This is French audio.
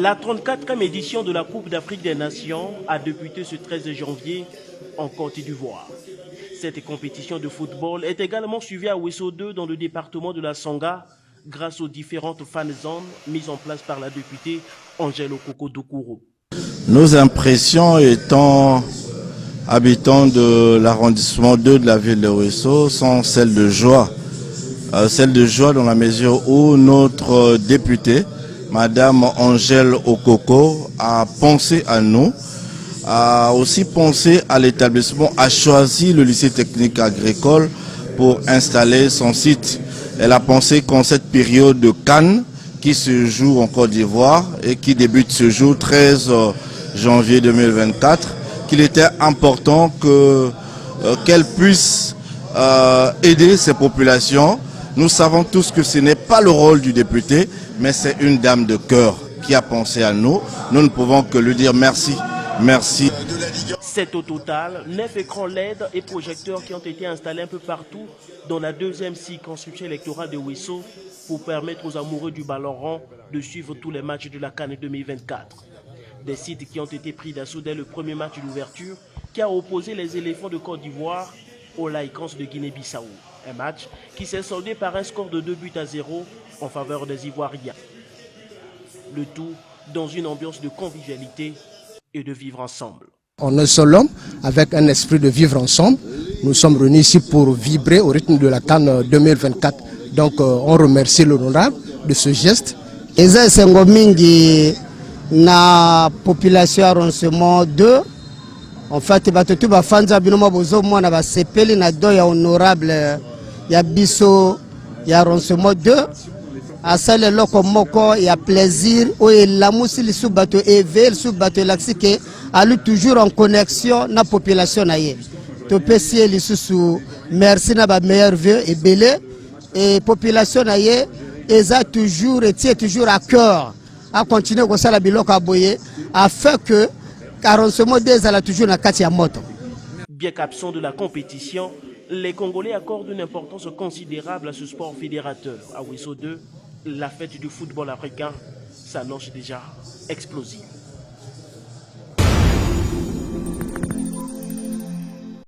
La 34e édition de la Coupe d'Afrique des Nations a débuté ce 13 janvier en Côte d'Ivoire. Cette compétition de football est également suivie à Ouesso 2 dans le département de la Sanga grâce aux différentes fan zones mises en place par la députée Angèle Okoko Doukourou. Nos impressions étant habitants de l'arrondissement 2 de la ville de Ouesso sont celles de joie. Celles de joie dans la mesure où notre députée, Madame Angèle Okoko, a pensé à nous, a aussi pensé à l'établissement, a choisi le lycée technique agricole pour installer son site. Elle a pensé qu'en cette période de Cannes qui se joue en Côte d'Ivoire et qui débute ce jour 13 janvier 2024, qu'il était important qu'elle puisse aider ces populations. Nous savons tous que ce n'est pas le rôle du député, mais c'est une dame de cœur qui a pensé à nous. Nous ne pouvons que lui dire merci. Merci. C'est au total 9 écrans LED et projecteurs qui ont été installés un peu partout dans la deuxième circonscription électorale de Ouesso pour permettre aux amoureux du ballon rond de suivre tous les matchs de la CAN 2024. Des sites qui ont été pris d'assaut dès le premier match d'ouverture qui a opposé les éléphants de Côte d'Ivoire aux Laïcans de Guinée-Bissau. Un match qui s'est soldé par un score de 2-0 en faveur des Ivoiriens. Le tout dans une ambiance de convivialité et de vivre ensemble. On est seul homme avec un esprit de vivre ensemble. Nous sommes réunis ici pour vibrer au rythme de la CAN 2024. Donc on remercie l'honorable de ce geste. Eza sengo mingi na population arrondissement 2. En fait, batutu ba fanza binoma bozo mwana ba sepeli na do ya honorable ya biso ya arrondissement 2. Asale loko moko ya plaisir o elamusi lisu bato evel su bato laksike alu toujours en connexion na population na ye. To pesi lisusu merci na ba meilleur vœu et belé et population na ye eza toujours et tient toujours à cœur à continuer comme ça la biloko aboye afin que arrondissement des ala toujours na kati ya moto. Bien qu'absent de la compétition, les Congolais accordent une importance considérable à ce sport fédérateur. À Ouesso 2, la fête du football africain s'annonce déjà explosive.